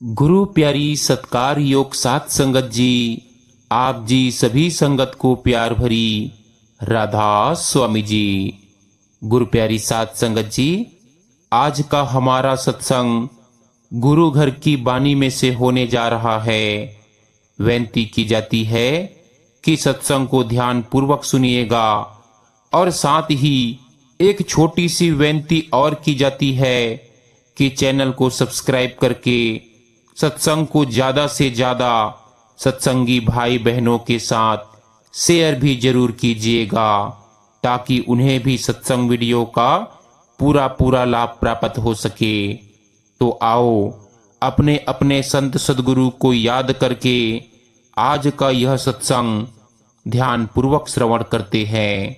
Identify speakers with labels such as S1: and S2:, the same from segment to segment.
S1: गुरु प्यारी सत्कार योग सात संगत जी, आप जी सभी संगत को प्यार भरी राधा स्वामी जी। गुरु प्यारी सात संगत जी, आज का हमारा सत्संग गुरु घर की बानी में से होने जा रहा है। विनती की जाती है कि सत्संग को ध्यान पूर्वक सुनिएगा और साथ ही एक छोटी सी विनती और की जाती है कि चैनल को सब्सक्राइब करके सत्संग को ज्यादा से ज्यादा सत्संगी भाई बहनों के साथ शेयर भी जरूर कीजिएगा, ताकि उन्हें भी सत्संग वीडियो का पूरा लाभ प्राप्त हो सके। तो आओ अपने अपने संत सदगुरु को याद करके आज का यह सत्संग ध्यान पूर्वक श्रवण करते हैं।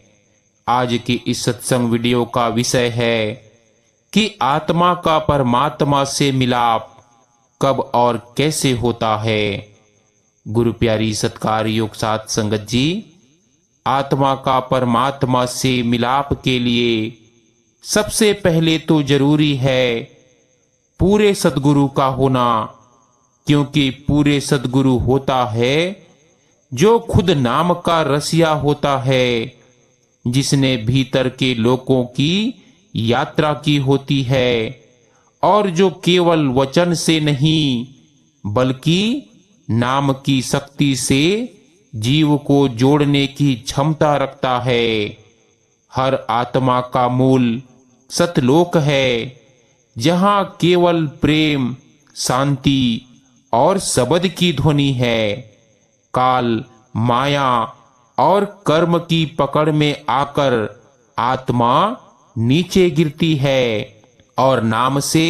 S1: आज के इस सत्संग वीडियो का विषय है कि आत्मा का परमात्मा से मिलाप कब और कैसे होता है। गुरु प्यारी सत्कार योग सात संगत जी, आत्मा का परमात्मा से मिलाप के लिए सबसे पहले तो जरूरी है पूरे सद्गुरु का होना, क्योंकि पूरे सद्गुरु होता है जो खुद नाम का रसिया होता है, जिसने भीतर के लोकों की यात्रा की होती है और जो केवल वचन से नहीं बल्कि नाम की शक्ति से जीव को जोड़ने की क्षमता रखता है। हर आत्मा का मूल सतलोक है, जहां केवल प्रेम, शांति और शब्द की ध्वनि है। काल, माया और कर्म की पकड़ में आकर आत्मा नीचे गिरती है और नाम से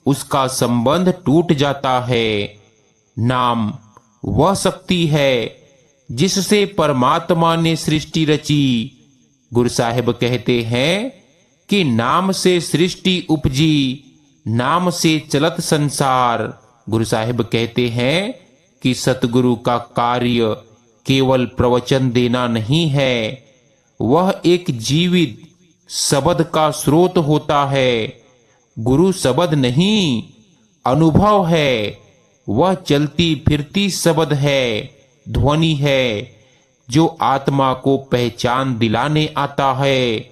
S1: उसका संबंध टूट जाता है। नाम वह शक्ति है जिससे परमात्मा ने सृष्टि रची। गुरु साहिब कहते हैं कि नाम से सृष्टि उपजी, नाम से चलत संसार। गुरु साहिब कहते हैं कि सतगुरु का कार्य केवल प्रवचन देना नहीं है, वह एक जीवित शब्द का स्रोत होता है। गुरु शब्द नहीं, अनुभव है। वह चलती फिरती शब्द है, ध्वनि है, जो आत्मा को पहचान दिलाने आता है।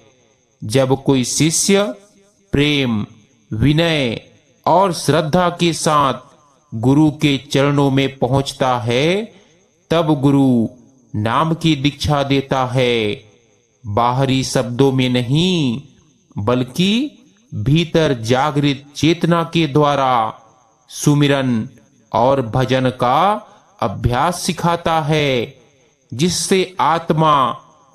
S1: जब कोई शिष्य प्रेम, विनय और श्रद्धा के साथ गुरु के चरणों में पहुंचता है, तब गुरु नाम की दीक्षा देता है। बाहरी शब्दों में नहीं, बल्कि भीतर जागृत चेतना के द्वारा सुमिरन और भजन का अभ्यास सिखाता है, जिससे आत्मा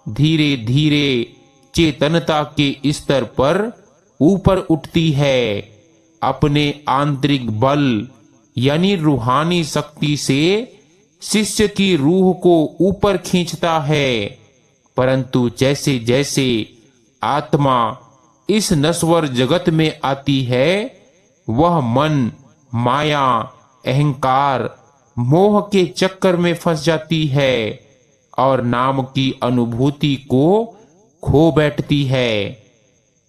S1: धीरे धीरे चेतनता के स्तर पर ऊपर उठती है। अपने आंतरिक बल यानी रूहानी शक्ति से शिष्य की रूह को ऊपर खींचता है। परंतु जैसे जैसे आत्मा इस नश्वर जगत में आती है, वह मन, माया, अहंकार, मोह के चक्कर में फंस जाती है और नाम की अनुभूति को खो बैठती है।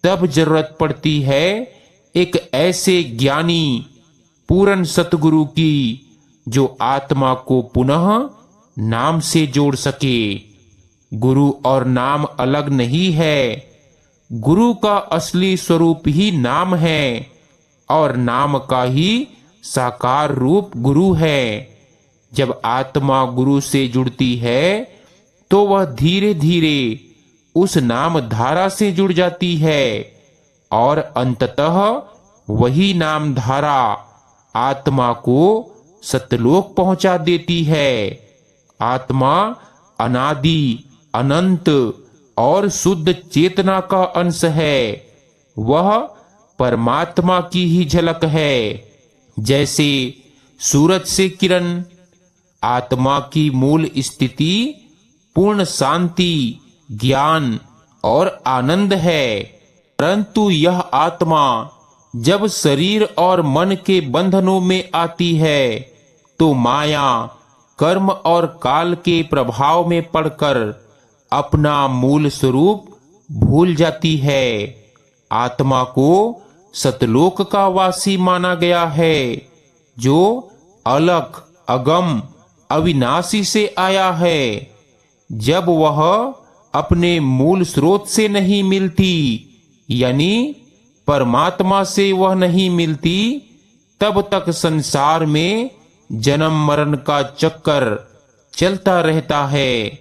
S1: तब जरूरत पड़ती है एक ऐसे ज्ञानी पूर्ण सतगुरु की, जो आत्मा को पुनः नाम से जोड़ सके। गुरु और नाम अलग नहीं है, गुरु का असली स्वरूप ही नाम है और नाम का ही साकार रूप गुरु है। जब आत्मा गुरु से जुड़ती है तो वह धीरे धीरे उस नाम धारा से जुड़ जाती है और अंततः वही नाम धारा आत्मा को सतलोक पहुंचा देती है। आत्मा अनादि, अनंत और शुद्ध चेतना का अंश है। वह परमात्मा की ही झलक है। जैसे सूरज से किरण, आत्मा की मूल स्थिति पूर्ण शांति, ज्ञान और आनंद है। परंतु यह आत्मा जब शरीर और मन के बंधनों में आती है, तो माया, कर्म और काल के प्रभाव में पड़कर अपना मूल स्वरूप भूल जाती है। आत्मा को सतलोक का वासी माना गया है, जो अलख अगम अविनाशी से आया है। जब वह अपने मूल स्रोत से नहीं मिलती, यानी परमात्मा से वह नहीं मिलती, तब तक संसार में जन्म मरण का चक्कर चलता रहता है।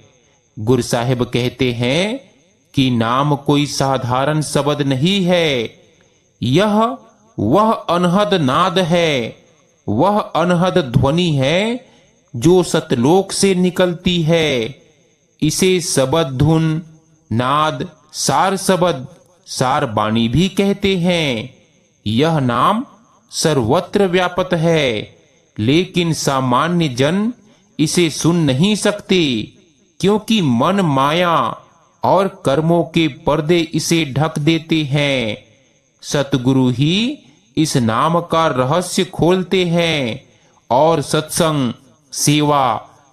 S1: गुरु साहिब कहते हैं कि नाम कोई साधारण शब्द नहीं है, यह वह अनहद नाद है, वह अनहद ध्वनि है जो सतलोक से निकलती है। इसे शब्द धुन, नाद, सार शब्द, सार वाणी भी कहते हैं। यह नाम सर्वत्र व्यापक है, लेकिन सामान्य जन इसे सुन नहीं सकते, क्योंकि मन माया और कर्मों के पर्दे इसे ढक देते हैं। सतगुरु ही इस नाम का रहस्य खोलते हैं और सत्संग, सेवा,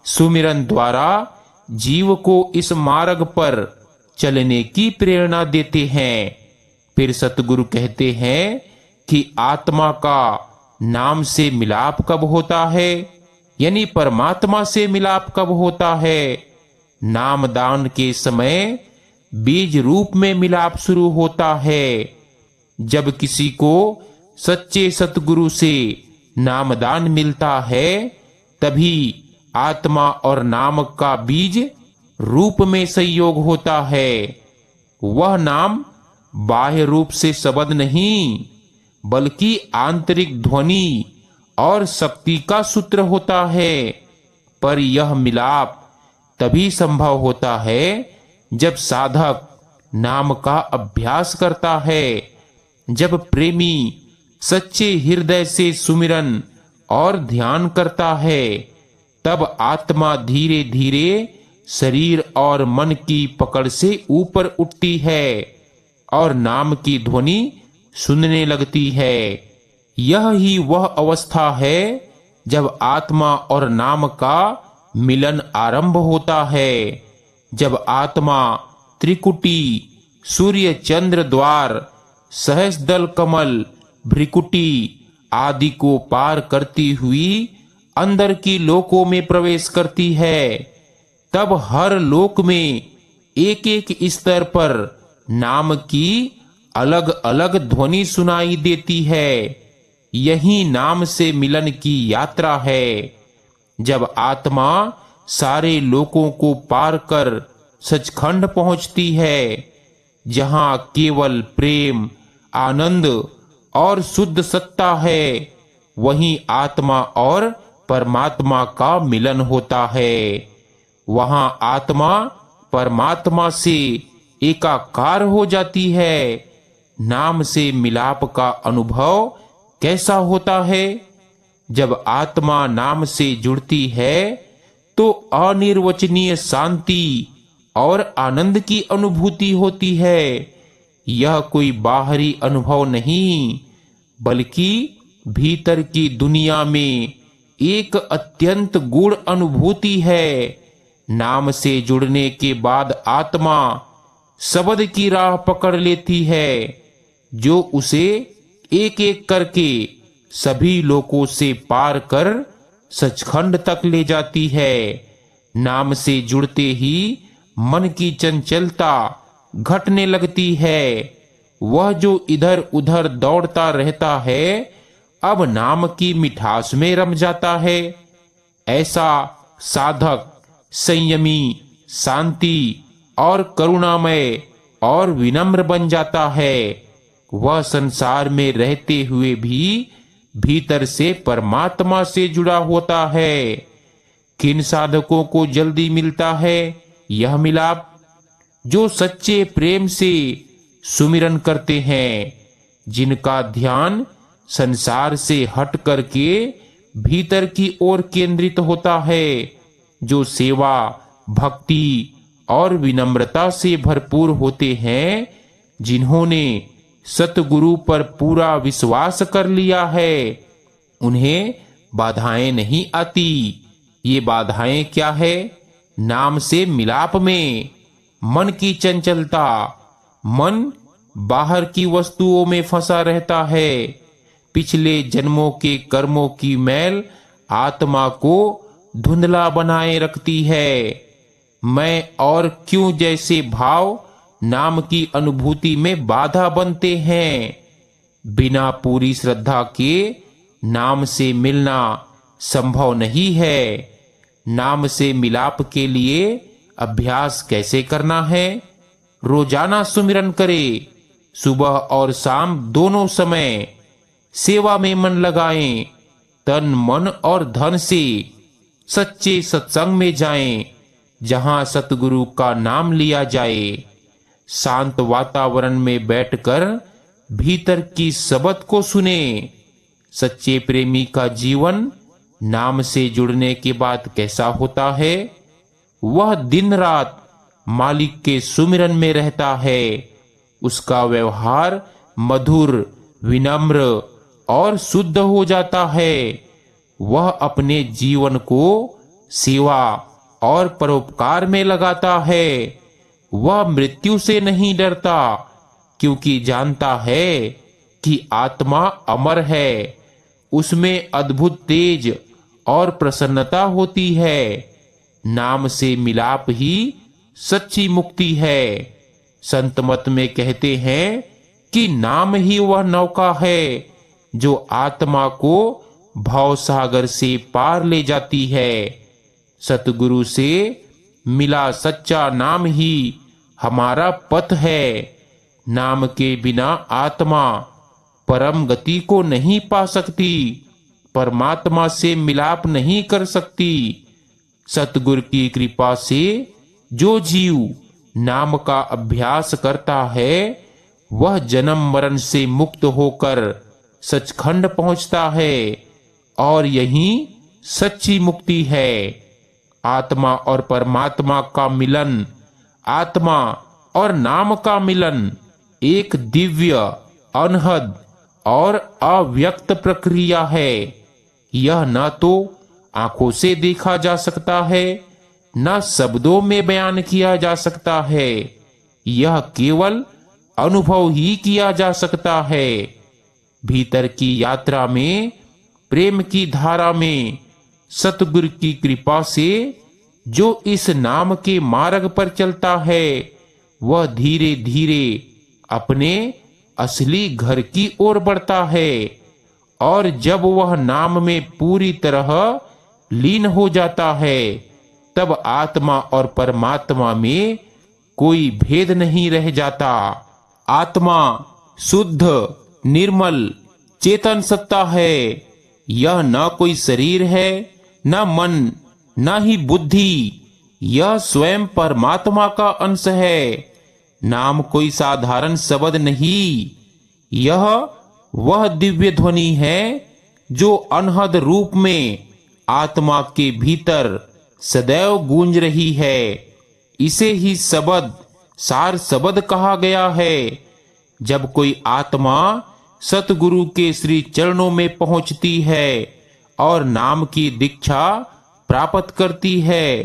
S1: सुमिरन द्वारा जीव को इस मार्ग पर चलने की प्रेरणा देते हैं। फिर सतगुरु कहते हैं कि आत्मा का नाम से मिलाप कब होता है, यानी परमात्मा से मिलाप कब होता है। नामदान के समय बीज रूप में मिलाप शुरू होता है। जब किसी को सच्चे सतगुरु से नामदान मिलता है, तभी आत्मा और नाम का बीज रूप में संयोग होता है। वह नाम बाह्य रूप से शब्द नहीं, बल्कि आंतरिक ध्वनि और शक्ति का सूत्र होता है। पर यह मिलाप तभी संभव होता है जब साधक नाम का अभ्यास करता है, जब प्रेमी सच्चे हृदय से सुमिरन और ध्यान करता है। तब आत्मा धीरे धीरे शरीर और मन की पकड़ से ऊपर उठती है और नाम की ध्वनि सुनने लगती है। यह ही वह अवस्था है जब आत्मा और नाम का मिलन आरंभ होता है, जब आत्मा त्रिकुटी, सूर्य चंद्र द्वार, सहस्रदल कमल, भ्रिकुटी आदि को पार करती हुई अंदर की लोकों में प्रवेश करती है। तब हर लोक में एक एक स्तर पर नाम की अलग अलग ध्वनि सुनाई देती है। यही नाम से मिलन की यात्रा है। जब आत्मा सारे लोकों को पार कर सचखंड पहुंचती है, जहां केवल प्रेम, आनंद और शुद्ध सत्ता है, वहीं आत्मा और परमात्मा का मिलन होता है। वहां आत्मा परमात्मा से एकाकार हो जाती है। नाम से मिलाप का अनुभव कैसा होता है? जब आत्मा नाम से जुड़ती है तो अनिर्वचनीय शांति और आनंद की अनुभूति होती है। यह कोई बाहरी अनुभव नहीं, बल्कि भीतर की दुनिया में एक अत्यंत गूढ़ अनुभूति है। नाम से जुड़ने के बाद आत्मा शब्द की राह पकड़ लेती है, जो उसे एक एक करके सभी लोकों से पार कर सचखंड तक ले जाती है। नाम से जुड़ते ही मन की चंचलता घटने लगती है। वह जो इधर उधर दौड़ता रहता है, अब नाम की मिठास में रम जाता है। ऐसा साधक संयमी, शांति और करुणामय और विनम्र बन जाता है। वह संसार में रहते हुए भी भीतर से परमात्मा से जुड़ा होता है। किन साधकों को जल्दी मिलता है यह मिलाप? जो सच्चे प्रेम से सुमिरन करते हैं, जिनका ध्यान संसार से हट करके भीतर की ओर केंद्रित होता है, जो सेवा, भक्ति और विनम्रता से भरपूर होते हैं, जिन्होंने सतगुरु पर पूरा विश्वास कर लिया है। उन्हें बाधाएं नहीं आती। ये बाधाएं क्या है? नाम से मिलाप में मन की चंचलता। मन बाहर की वस्तुओं में फंसा रहता है, पिछले जन्मों के कर्मों की मैल आत्मा को धुंधला बनाए रखती है। मैं और क्यों जैसे भाव नाम की अनुभूति में बाधा बनते हैं। बिना पूरी श्रद्धा के नाम से मिलना संभव नहीं है। नाम से मिलाप के लिए अभ्यास कैसे करना है? रोजाना सुमिरन करे, सुबह और शाम दोनों समय सेवा में मन लगाएं, तन मन और धन से सच्चे सत्संग में जाएं, जहां सतगुरु का नाम लिया जाए। शांत वातावरण में बैठकर भीतर की सबद को सुने। सच्चे प्रेमी का जीवन नाम से जुड़ने के बाद कैसा होता है? वह दिन रात मालिक के सुमिरन में रहता है। उसका व्यवहार मधुर, विनम्र और शुद्ध हो जाता है। वह अपने जीवन को सेवा और परोपकार में लगाता है। वह मृत्यु से नहीं डरता, क्योंकि जानता है कि आत्मा अमर है। उसमें अद्भुत तेज और प्रसन्नता होती है। नाम से मिलाप ही सच्ची मुक्ति है। संत मत में कहते हैं कि नाम ही वह नौका है जो आत्मा को भव सागर से पार ले जाती है। सतगुरु से मिला सच्चा नाम ही हमारा पथ है। नाम के बिना आत्मा परम गति को नहीं पा सकती, परमात्मा से मिलाप नहीं कर सकती। सतगुरु की कृपा से जो जीव नाम का अभ्यास करता है, वह जन्म मरण से मुक्त होकर सचखंड पहुंचता है, और यही सच्ची मुक्ति है। आत्मा और परमात्मा का मिलन, आत्मा और नाम का मिलन एक दिव्य, अनहद और अव्यक्त प्रक्रिया है। यह न तो आंखों से देखा जा सकता है, न शब्दों में बयान किया जा सकता है। यह केवल अनुभव ही किया जा सकता है। भीतर की यात्रा में, प्रेम की धारा में, सतगुरु की कृपा से जो इस नाम के मार्ग पर चलता है, वह धीरे धीरे अपने असली घर की ओर बढ़ता है। और जब वह नाम में पूरी तरह लीन हो जाता है, तब आत्मा और परमात्मा में कोई भेद नहीं रह जाता। आत्मा शुद्ध, निर्मल, चेतन सत्ता है। यह न कोई शरीर है, न मन, न ही बुद्धि। यह स्वयं परमात्मा का अंश है। नाम कोई साधारण शब्द नहीं, यह वह दिव्य ध्वनि है जो अनहद रूप में आत्मा के भीतर सदैव गूंज रही है। इसे ही शब्द, सार शब्द कहा गया है। जब कोई आत्मा सतगुरु के श्री चरणों में पहुंचती है और नाम की दीक्षा प्राप्त करती है,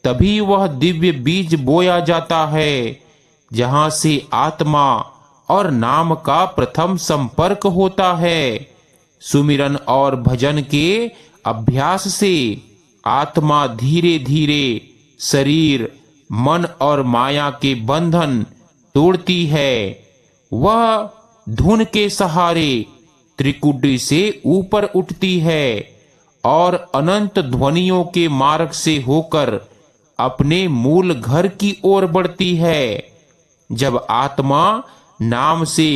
S1: तभी वह दिव्य बीज बोया जाता है, जहां से आत्मा और नाम का प्रथम संपर्क होता है। सुमिरन और भजन के अभ्यास से आत्मा धीरे धीरे शरीर, मन और माया के बंधन तोड़ती है। वह धुन के सहारे त्रिकुटी से ऊपर उठती है और अनंत ध्वनियों के मार्ग से होकर अपने मूल घर की ओर बढ़ती है। जब आत्मा नाम से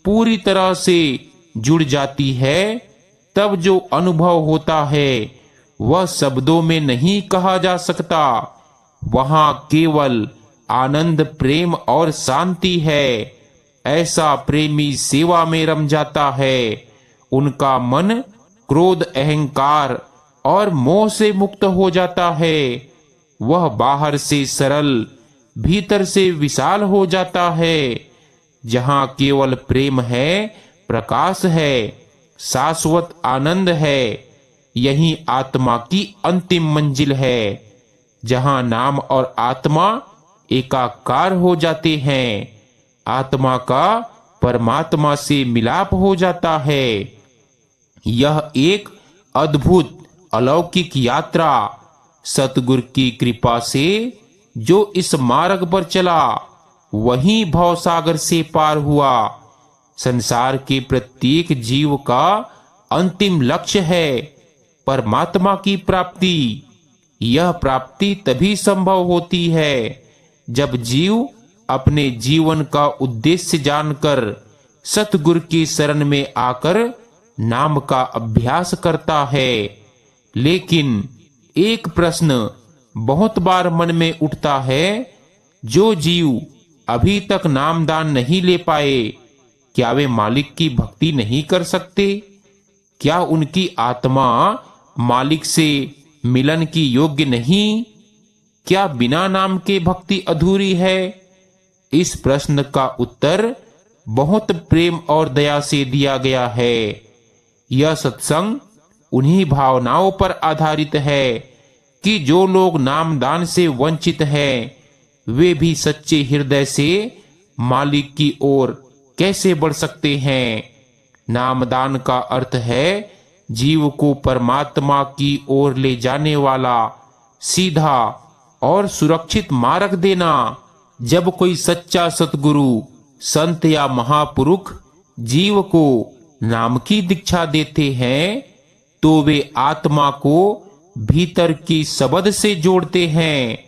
S1: पूरी तरह से जुड़ जाती है, तब जो अनुभव होता है वह शब्दों में नहीं कहा जा सकता। वहां केवल आनंद, प्रेम और शांति है। ऐसा प्रेमी सेवा में रम जाता है। उनका मन क्रोध, अहंकार और मोह से मुक्त हो जाता है। वह बाहर से सरल, भीतर से विशाल हो जाता है। जहां केवल प्रेम है, प्रकाश है, शाश्वत आनंद है, यही आत्मा की अंतिम मंजिल है। जहां नाम और आत्मा एकाकार हो जाते हैं, आत्मा का परमात्मा से मिलाप हो जाता है। यह एक अद्भुत अलौकिक यात्रा सतगुरु की कृपा से जो इस मार्ग पर चला वही भवसागर से पार हुआ। संसार के प्रत्येक जीव का अंतिम लक्ष्य है परमात्मा की प्राप्ति। यह प्राप्ति तभी संभव होती है जब जीव अपने जीवन का उद्देश्य जानकर सतगुरु की शरण में आकर नाम का अभ्यास करता है। लेकिन एक प्रश्न बहुत बार मन में उठता है, जो जीव अभी तक नामदान नहीं ले पाए, क्या वे मालिक की भक्ति नहीं कर सकते? क्या उनकी आत्मा मालिक से मिलन की योग्य नहीं? क्या बिना नाम के भक्ति अधूरी है? इस प्रश्न का उत्तर बहुत प्रेम और दया से दिया गया है। यह सत्संग उन्हीं भावनाओं पर आधारित है कि जो लोग नामदान से वंचित हैं, वे भी सच्चे हृदय से मालिक की ओर कैसे बढ़ सकते हैं। नामदान का अर्थ है जीव को परमात्मा की ओर ले जाने वाला सीधा और सुरक्षित मार्ग देना। जब कोई सच्चा सतगुरु, संत या महापुरुष जीव को नाम की दीक्षा देते हैं, तो वे आत्मा को भीतर की शब्द से जोड़ते हैं।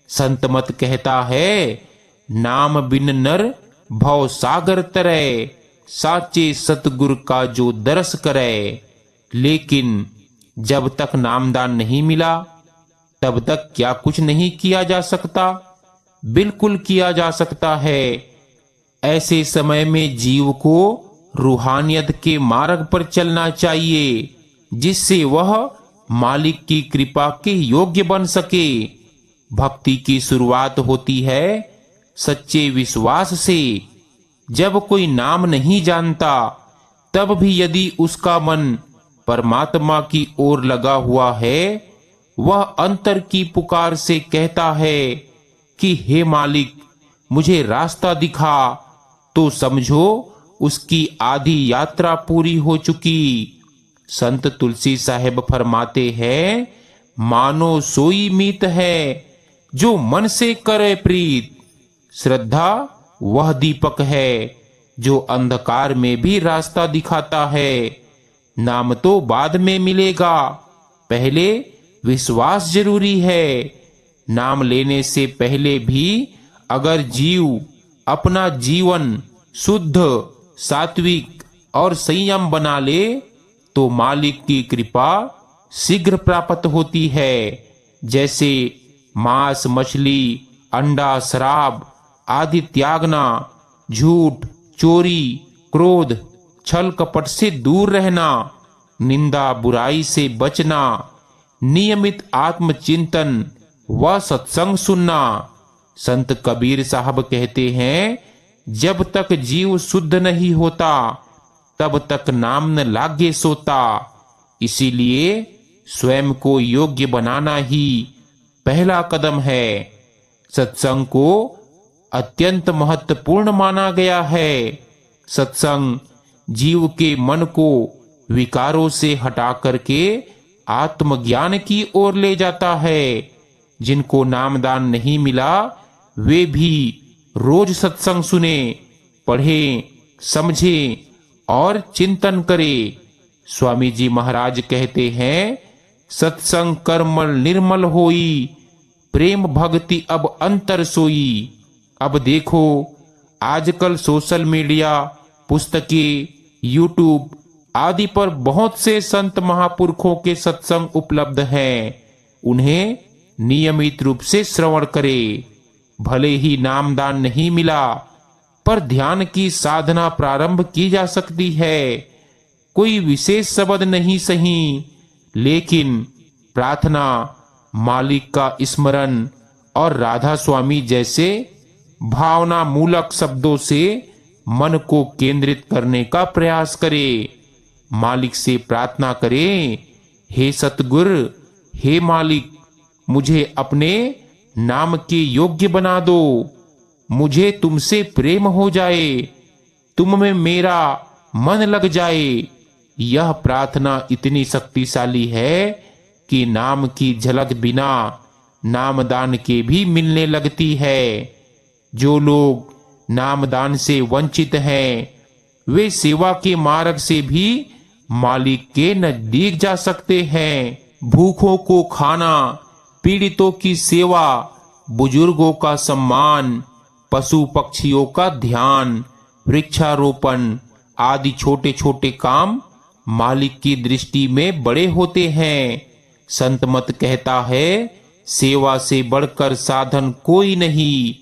S1: संत मत कहता है, नाम बिन नर भव सागर तरै, साचे सतगुरु का जो दरस करे। लेकिन जब तक नामदान नहीं मिला, तब तक क्या कुछ नहीं किया जा सकता? बिल्कुल किया जा सकता है। ऐसे समय में जीव को रूहानियत के मार्ग पर चलना चाहिए, जिससे वह मालिक की कृपा के योग्य बन सके। भक्ति की शुरुआत होती है सच्चे विश्वास से। जब कोई नाम नहीं जानता, तब भी यदि उसका मन परमात्मा की ओर लगा हुआ है, वह अंतर की पुकार से कहता है कि हे मालिक, मुझे रास्ता दिखा, तो समझो उसकी आधी यात्रा पूरी हो चुकी। संत तुलसी साहेब फरमाते हैं, मानो सोई मीत है जो मन से करे प्रीत। श्रद्धा वह दीपक है जो अंधकार में भी रास्ता दिखाता है। नाम तो बाद में मिलेगा, पहले विश्वास जरूरी है। नाम लेने से पहले भी अगर जीव अपना जीवन शुद्ध, सात्विक और संयम बना ले, तो मालिक की कृपा शीघ्र प्राप्त होती है। जैसे मांस, मछली, अंडा, शराब आदि त्यागना, झूठ, चोरी, क्रोध, छल कपट से दूर रहना, निंदा बुराई से बचना, नियमित आत्मचिंतन व सत्संग सुनना। संत कबीर साहब कहते हैं, जब तक जीव शुद्ध नहीं होता, तब तक नाम न लागे सोता। इसीलिए स्वयं को योग्य बनाना ही पहला कदम है। सत्संग को अत्यंत महत्वपूर्ण माना गया है। सत्संग जीव के मन को विकारों से हटा करके आत्मज्ञान की ओर ले जाता है। जिनको नामदान नहीं मिला, वे भी रोज सत्संग सुने, पढ़े, समझे और चिंतन करे। स्वामी जी महाराज कहते हैं, सत्संग कर्मल निर्मल होई, प्रेम भक्ति अब अंतर सोई। अब देखो, आजकल सोशल मीडिया, पुस्तकें, यूट्यूब आदि पर बहुत से संत महापुरुषों के सत्संग उपलब्ध हैं। उन्हें नियमित रूप से श्रवण करे। भले ही नामदान नहीं मिला, पर ध्यान की साधना प्रारंभ की जा सकती है। कोई विशेष शब्द नहीं सही, लेकिन प्रार्थना, मालिक का स्मरण और राधा स्वामी जैसे भावना मूलक शब्दों से मन को केंद्रित करने का प्रयास करे। मालिक से प्रार्थना करें, हे सतगुरु, हे मालिक, मुझे अपने नाम के योग्य बना दो। मुझे तुमसे प्रेम हो जाए, तुम में मेरा मन लग जाए। यह प्रार्थना इतनी शक्तिशाली है कि नाम की झलक बिना नामदान के भी मिलने लगती है। जो लोग नामदान से वंचित हैं, वे सेवा के मार्ग से भी मालिक के नजदीक जा सकते हैं। भूखों को खाना, पीड़ितों की सेवा, बुजुर्गों का सम्मान, पशु पक्षियों का ध्यान, वृक्षारोपण आदि छोटे छोटे काम मालिक की दृष्टि में बड़े होते हैं। संत मत कहता है, सेवा से बढ़कर साधन कोई नहीं।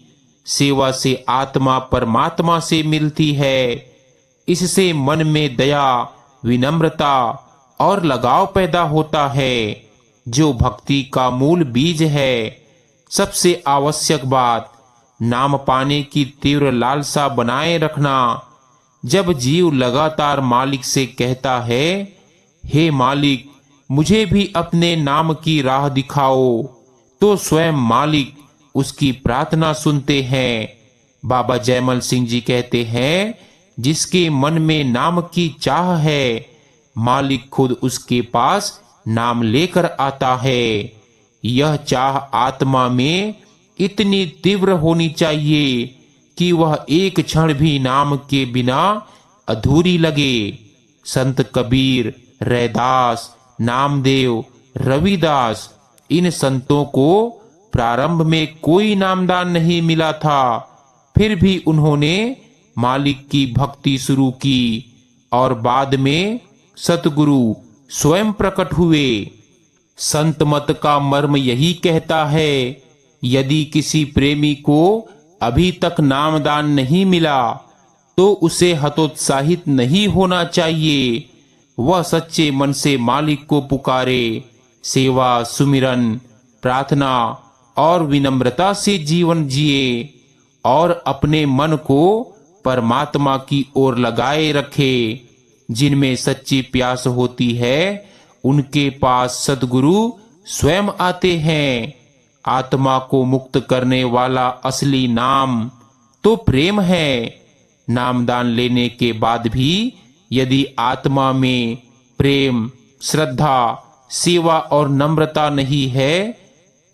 S1: सेवा से आत्मा परमात्मा से मिलती है। इससे मन में दया, विनम्रता और लगाव पैदा होता है, जो भक्ति का मूल बीज है। सबसे आवश्यक बात, नाम पाने की तीव्र लालसा बनाए रखना। जब जीव लगातार मालिक से कहता है, हे मालिक मुझे भी अपने नाम की राह दिखाओ, तो स्वयं मालिक उसकी प्रार्थना सुनते हैं। बाबा जयमल सिंह जी कहते हैं, जिसके मन में नाम की चाह है, मालिक खुद उसके पास नाम लेकर आता है। यह चाह आत्मा में इतनी तीव्र होनी चाहिए कि वह एक क्षण भी नाम के बिना अधूरी लगे। संत कबीर, रैदास, नामदेव, रविदास, इन संतों को प्रारंभ में कोई नामदान नहीं मिला था, फिर भी उन्होंने मालिक की भक्ति शुरू की और बाद में सतगुरु स्वयं प्रकट हुए। संत मत का मर्म यही कहता है, यदि किसी प्रेमी को अभी तक नामदान नहीं मिला तो उसे हतोत्साहित नहीं होना चाहिए। वह सच्चे मन से मालिक को पुकारे, सेवा, सुमिरन, प्रार्थना और विनम्रता से जीवन जिए और अपने मन को परमात्मा की ओर लगाए रखे। जिनमें सच्ची प्यास होती है, उनके पास सद्गुरु स्वयं आते हैं। आत्मा को मुक्त करने वाला असली नाम तो प्रेम है। नामदान लेने के बाद भी यदि आत्मा में प्रेम, श्रद्धा, सेवा और नम्रता नहीं है,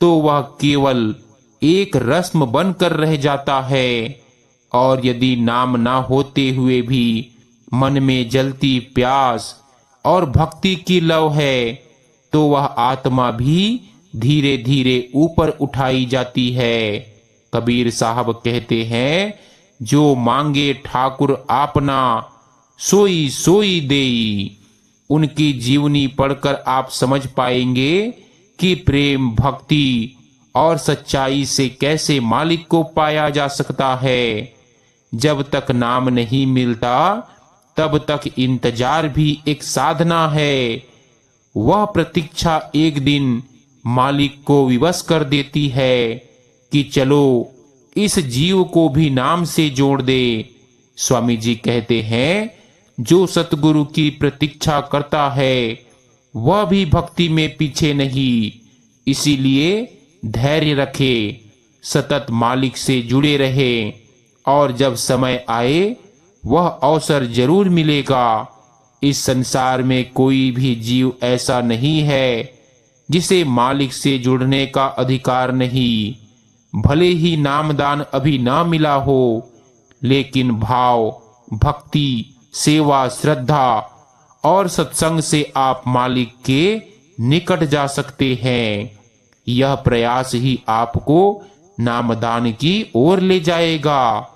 S1: तो वह केवल एक रस्म बनकर रह जाता है। और यदि नाम ना होते हुए भी मन में जलती प्यास और भक्ति की लौ है, तो वह आत्मा भी धीरे धीरे ऊपर उठाई जाती है। कबीर साहब कहते हैं, जो मांगे ठाकुर आपना, सोई सोई देई। उनकी जीवनी पढ़कर आप समझ पाएंगे कि प्रेम, भक्ति और सच्चाई से कैसे मालिक को पाया जा सकता है। जब तक नाम नहीं मिलता, तब तक इंतजार भी एक साधना है। वह प्रतीक्षा एक दिन मालिक को विवश कर देती है कि चलो इस जीव को भी नाम से जोड़ दे। स्वामी जी कहते हैं, जो सतगुरु की प्रतीक्षा करता है वह भी भक्ति में पीछे नहीं। इसीलिए धैर्य रखे, सतत मालिक से जुड़े रहे और जब समय आए वह अवसर जरूर मिलेगा। इस संसार में कोई भी जीव ऐसा नहीं है जिसे मालिक से जुड़ने का अधिकार नहीं। भले ही नामदान अभी ना मिला हो, लेकिन भाव, भक्ति, सेवा, श्रद्धा और सत्संग से आप मालिक के निकट जा सकते हैं। यह प्रयास ही आपको नामदान की ओर ले जाएगा।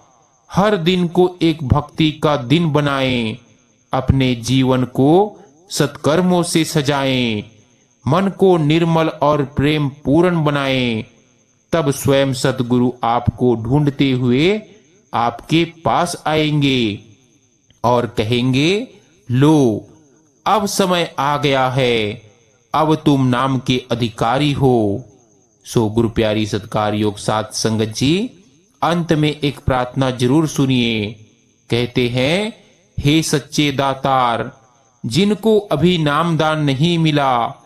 S1: हर दिन को एक भक्ति का दिन बनाएं, अपने जीवन को सत्कर्मों से सजाएं, मन को निर्मल और प्रेम पूर्ण बनाएं। तब स्वयं सतगुरु आपको ढूंढते हुए आपके पास आएंगे और कहेंगे, लो अब समय आ गया है, अब तुम नाम के अधिकारी हो। सो गुरु प्यारी सत्कार योग साथ संगत जी, अंत में एक प्रार्थना जरूर सुनिए। कहते हैं, हे सच्चे दातार, जिनको अभी नामदान नहीं मिला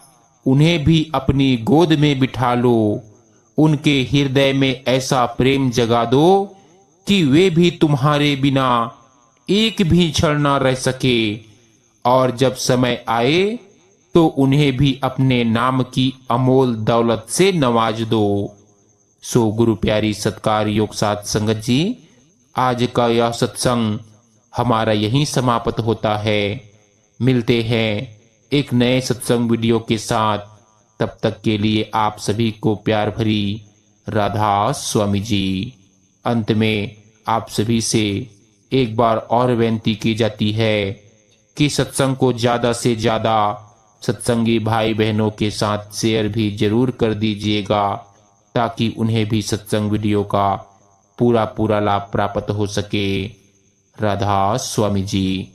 S1: उन्हें भी अपनी गोद में बिठा लो। उनके हृदय में ऐसा प्रेम जगा दो कि वे भी तुम्हारे बिना एक भी क्षण न रह सके और जब समय आए तो उन्हें भी अपने नाम की अमोल दौलत से नवाज दो। सो गुरु प्यारी सत्कार योग साथ संगत जी, आज का यह सत्संग हमारा यहीं समाप्त होता है। मिलते हैं एक नए सत्संग वीडियो के साथ। तब तक के लिए आप सभी को प्यार भरी राधा स्वामी जी। अंत में आप सभी से एक बार और विनती की जाती है कि सत्संग को ज्यादा से ज्यादा सत्संगी भाई बहनों के साथ शेयर भी जरूर कर दीजिएगा, ताकि उन्हें भी सत्संग वीडियो का पूरा लाभ प्राप्त हो सके। राधा स्वामी जी।